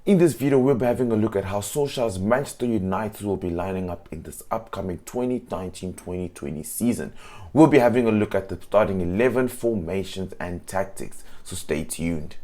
In this video, we'll be having a look at how Solskjaer's Manchester United will be lining up in this upcoming 2019-2020 season. We'll be having a look at the starting 11 formations and tactics, so stay tuned.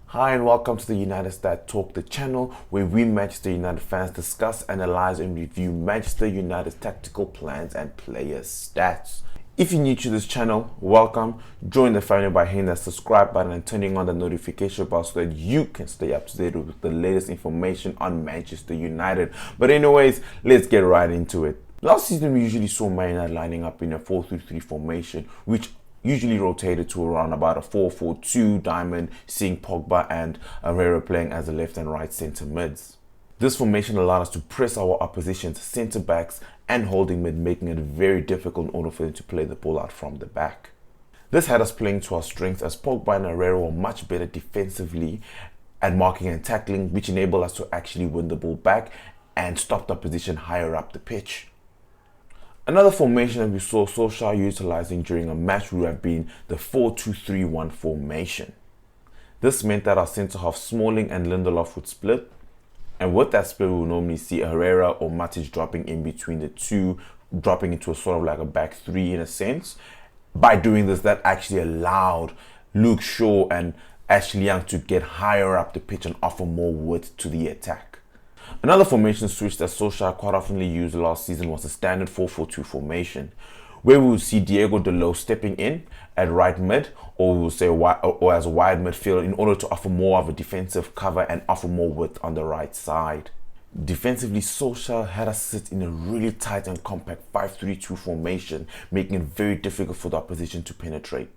Hi and welcome to the United Stat Talk, the channel where we Manchester United fans discuss, analyze and review Manchester United's tactical plans and player stats. If you're new to this channel, welcome. Join the family by hitting that subscribe button and turning on the notification bell so that you can stay up to date with the latest information on Manchester United. But anyways, let's get right into it. Last season we usually saw Man United lining up in a 4-3-3 formation, which usually rotated to around about a 4-4-2 diamond, seeing Pogba and Herrera playing as the left and right centre mids. This formation allowed us to press our opposition's centre backs and holding mid, making it very difficult in order for them to play the ball out from the back. This had us playing to our strengths, as Pogba and Herrera were much better defensively at marking and tackling, which enabled us to actually win the ball back and stop the opposition higher up the pitch. Another formation that we saw Solskjaer utilizing during a match would have been the 4-2-3-1 formation. This meant that our centre-half Smalling and Lindelof would split, and with that split we would normally see Herrera or Martial dropping in between the two, dropping into a sort of like a back three in a sense. By doing this, that actually allowed Luke Shaw and Ashley Young to get higher up the pitch and offer more width to the attack. Another formation switch that Solskjaer quite often used last season was the standard 4-4-2 formation, where we would see Diego Dalot stepping in at right mid, or we would say or as a wide midfielder, in order to offer more of a defensive cover and offer more width on the right side. Defensively, Solskjaer had us sit in a really tight and compact 5-3-2 formation, making it very difficult for the opposition to penetrate.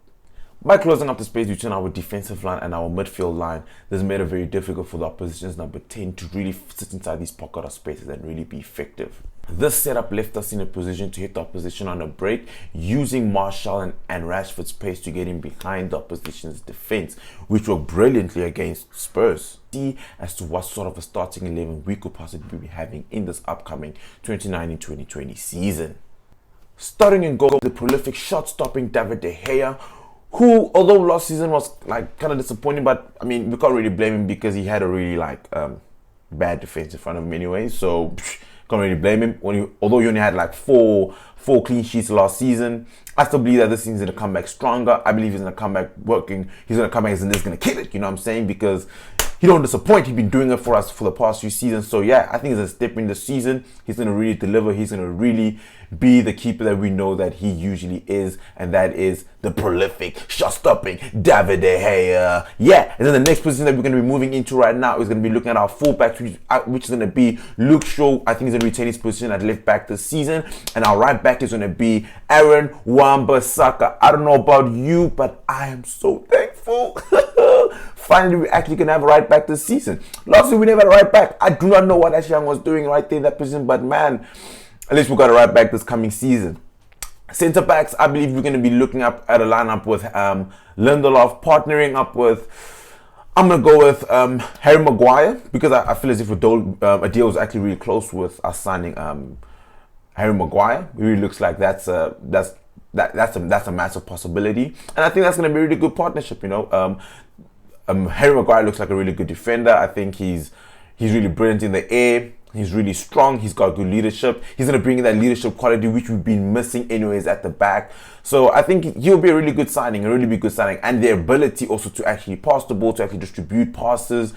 By closing up the space between our defensive line and our midfield line, this made it very difficult for the opposition's number 10 to really sit inside these pocket of spaces and really be effective. This setup left us in a position to hit the opposition on a break, using Martial and Rashford's pace to get in behind the opposition's defense, which worked brilliantly against Spurs. See as to what sort of a starting 11 we could possibly be having in this upcoming 2019-2020 season. Starting in goal, the prolific shot-stopping David De Gea, who, although last season was like kind of disappointing, but I mean we can't really blame him because he had a really bad defense in front of him anyway, so can't really blame him. Although he only had like four clean sheets last season, I still believe that this season's gonna come back stronger. I believe he's gonna come back working. He's gonna come back and he's gonna kill it. You know what I'm saying? Because he don't disappoint. He's been doing it for us for the past few seasons. So yeah, I think it's a step in the season. He's gonna really deliver. He's gonna really be the keeper that we know that he usually is, and that is the prolific, shot-stopping David De Gea. Yeah, and then the next position that we're going to be moving into right now is going to be looking at our fullback, which is going to be Luke Shaw. I think he's going to retain his position at left back this season, and our right back is going to be Aaron Wan-Bissaka. I don't know about you, but I am so thankful. Finally, we're actually going to have a right back this season. Last year, we never had a right back. I do not know what Ashley Young was doing right there in that position, but man, at least we got a right back this coming season. Centre backs, I believe we're going to be looking up at a lineup with Lindelof partnering up with, I'm going to go with Harry Maguire, because I feel as if a deal was actually really close with us signing Harry Maguire. It really looks like that's a massive possibility, and I think that's going to be a really good partnership. You know, Harry Maguire looks like a really good defender. I think he's really brilliant in the air. He's really strong. He's got good leadership. He's going to bring in that leadership quality which we've been missing anyways at the back. So I think he'll be a really good signing, and the ability also to actually pass the ball, to actually distribute passes.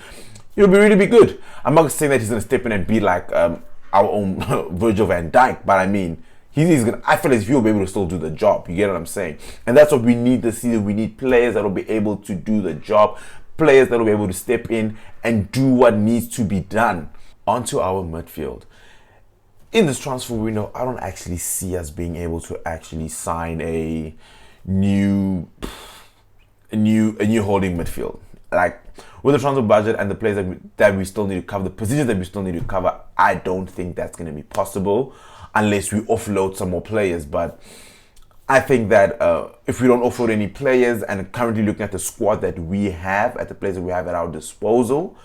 He'll really be good. I'm not saying that he's going to step in and be like our own Virgil van Dijk, but I mean, I feel as if he'll be able to still do the job. You get what I'm saying? And that's what we need this season. We need players that will be able to do the job, players that will be able to step in and do what needs to be done. Onto our midfield. In this transfer window, I don't actually see us being able to actually sign a new holding midfield. Like with the transfer budget and the players that we still need to cover, the positions that we still need to cover, I don't think that's going to be possible unless we offload some more players. But I think that if we don't offload any players, and currently looking at the squad that we have, at the players that we have at our disposal,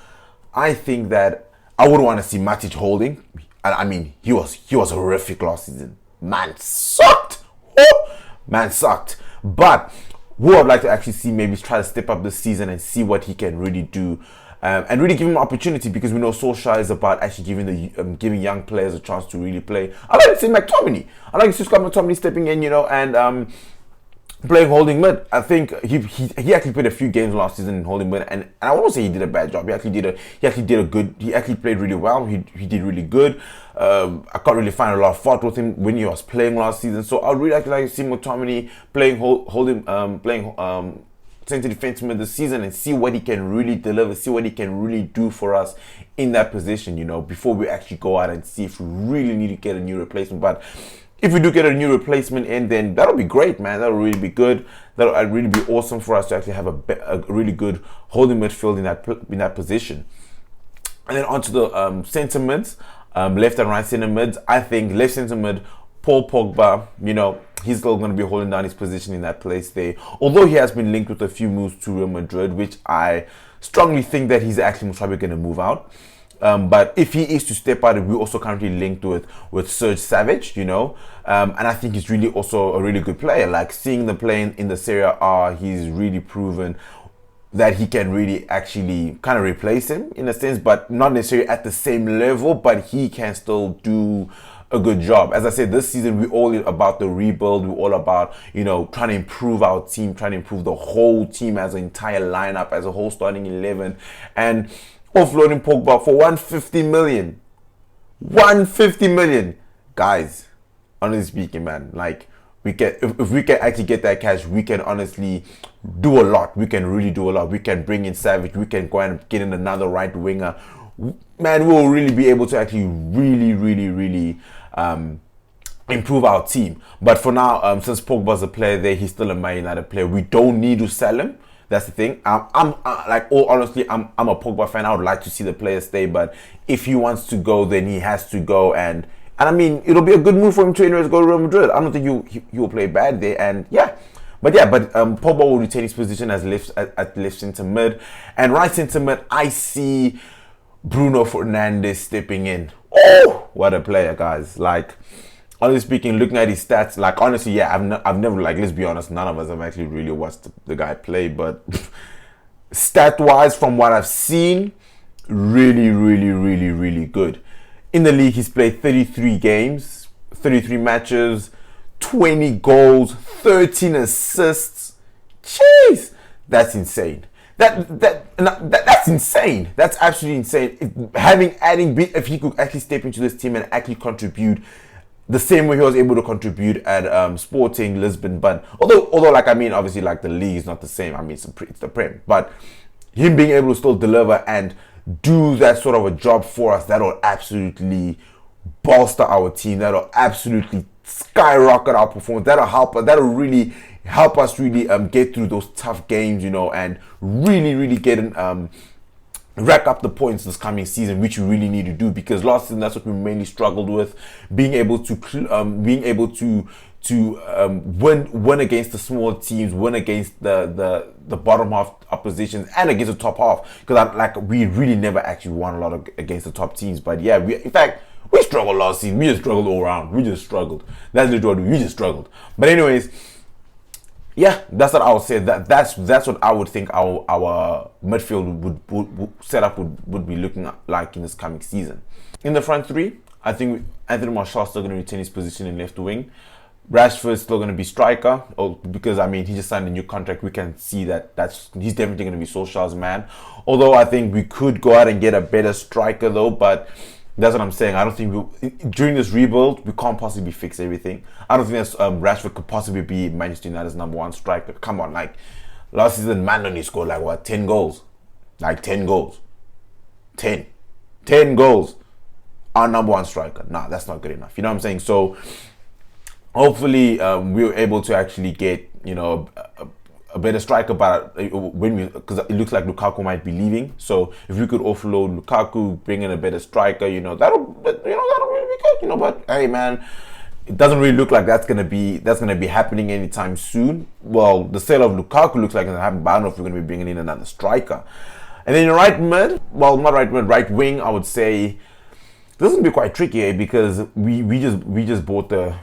I think that I wouldn't want to see Matic holding. I mean, he was horrific last season. Man, sucked. Oh, man sucked. But who I'd like to actually see maybe try to step up this season and see what he can really do. And really give him an opportunity, because we know Solskjaer is about actually giving young players a chance to really play. I like to see McTominay. I like to see Scott McTominay stepping in, and playing holding mid. I think he actually played a few games last season in holding mid, and I won't say he did a bad job. He actually played really well. He did really good. I can't really find a lot of fault with him when he was playing last season. So I'd really like to see McTominay playing centre defense mid this season and see what he can really deliver, see what he can really do for us in that position, before we actually go out and see if we really need to get a new replacement. But if we do get a new replacement in, then that'll be great, man. That'll really be good. That'll really be awesome for us to actually have a really good holding midfield in that position. And then onto the centre mids, left and right centre mids. I think left centre mid, Paul Pogba, he's still going to be holding down his position in that place there. Although he has been linked with a few moves to Real Madrid, which I strongly think that he's actually most probably going to move out. But if he is to step out, we're also currently linked with Serge Savage, and I think he's really also a really good player. Like, seeing the play in the Serie A, he's really proven that he can really actually kind of replace him in a sense, but not necessarily at the same level, but he can still do a good job. As I said, this season we're all about the rebuild. We're all about, trying to improve our team, trying to improve the whole team as an entire lineup, as a whole starting 11, and offloading Pogba for 150 million. 150 million. Guys, honestly speaking, man, like, if we can actually get that cash, we can honestly do a lot. We can really do a lot. We can bring in Savage. We can go and get in another right winger. Man, we'll really be able to actually really improve our team. But for now, since Pogba's a player there, he's still a Man United player. We don't need to sell him. That's the thing. Honestly, I'm a Pogba fan. I would like to see the player stay, but if he wants to go, then he has to go. And I mean, it'll be a good move for him to anyways go to Real Madrid. I don't think he will play bad there. And but Pogba will retain his position as left centre mid, and right centre mid. I see Bruno Fernandes stepping in. Oh, what a player, guys! Like, honestly speaking, looking at his stats, like, honestly, I've never, like, let's be honest, none of us have actually really watched the guy play, but stat-wise, from what I've seen, really good. In the league, he's played 33 games, 33 matches, 20 goals, 13 assists. Jeez, that's insane. That's insane. That's absolutely insane. If he could actually step into this team and actually contribute the same way he was able to contribute at Sporting Lisbon, but although like, I mean, obviously, like, the league is not the same. I mean, it's the Prem, but him being able to still deliver and do that sort of a job for us, that'll absolutely bolster our team. That'll absolutely skyrocket our performance. That'll really help us really get through those tough games, and really get in, rack up the points this coming season, which we really need to do, because last season that's what we mainly struggled with, being able to win against the small teams, win against the bottom half oppositions, and against the top half, because we really never actually won a lot against the top teams. But yeah, we struggled last season. We just struggled all around. We just struggled. That's literally what we just struggled. But anyways, yeah, that's what I would say. That's what I would think our midfield would setup would be looking like in this coming season. In the front three, I think Anthony Martial is still going to retain his position in left wing. Rashford is still going to be striker, because I mean, he just signed a new contract. We can see he's definitely going to be Solskjaer's man. Although I think we could go out and get a better striker though, but that's what I'm saying. I don't think during this rebuild we can't possibly fix everything. I don't think that Rashford could possibly be Manchester United's number one striker. Come on, like, last season, man only scored 10 goals, 10 goals, 10 goals. Our number one striker. Nah, that's not good enough. You know what I'm saying? So hopefully we're able to actually get a better striker, but because it looks like Lukaku might be leaving. So if we could offload Lukaku, bring in a better striker, that'll really be good. But hey, man, it doesn't really look like that's gonna be happening anytime soon. Well, the sale of Lukaku looks like it's gonna happen, but I don't know if we're gonna be bringing in another striker. And then your right mid, well, not right mid, right wing, I would say this is gonna be quite tricky, because we just bought the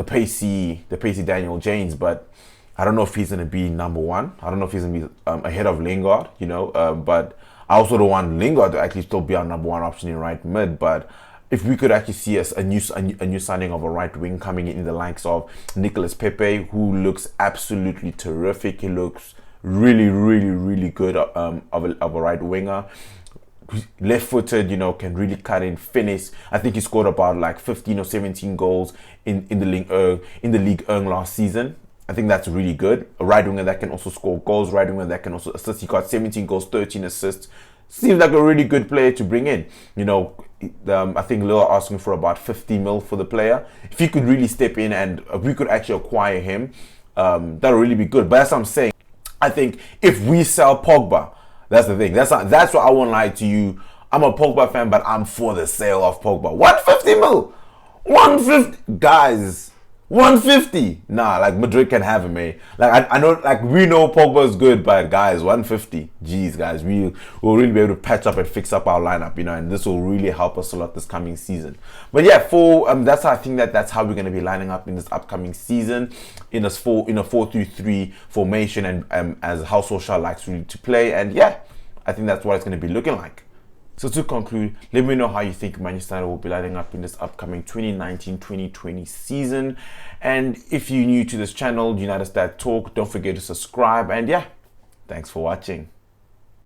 pacey Daniel James, but I don't know if he's gonna be number one. I don't know if he's gonna be ahead of Lingard, but I also don't want Lingard to actually still be our number one option in right mid. But if we could actually see a new signing of a right wing coming in the likes of Nicolas Pepe, who looks absolutely terrific. He looks really good of a right winger. Left-footed, can really cut in, finish. I think he scored about like 15 or 17 goals in the league last season. I think that's really good. A right winger that can also score goals, right winger that can also assist. He got 17 goals, 13 assists. Seems like a really good player to bring in. I think Lille are asking for about 50 mil for the player. If he could really step in and we could actually acquire him, that would really be good. But as I'm saying, I think if we sell Pogba, that's the thing. That's what I won't lie to you. I'm a Pogba fan, but I'm for the sale of Pogba. 150 mil, 150 guys. 150. Nah, like Madrid can have him, eh? Like I know, like we know Pogba is good, but guys, 150. Jeez, guys, we will really be able to patch up and fix up our lineup, and this will really help us a lot this coming season. But yeah, that's how I think that's how we're gonna be lining up in this upcoming season in a 4-3-3 formation, and as how Solskjaer likes really to play. And yeah, I think that's what it's gonna be looking like. So to conclude, let me know how you think Manchester United will be lining up in this upcoming 2019-2020 season. And if you're new to this channel, United Stat Talk, don't forget to subscribe. And yeah, thanks for watching.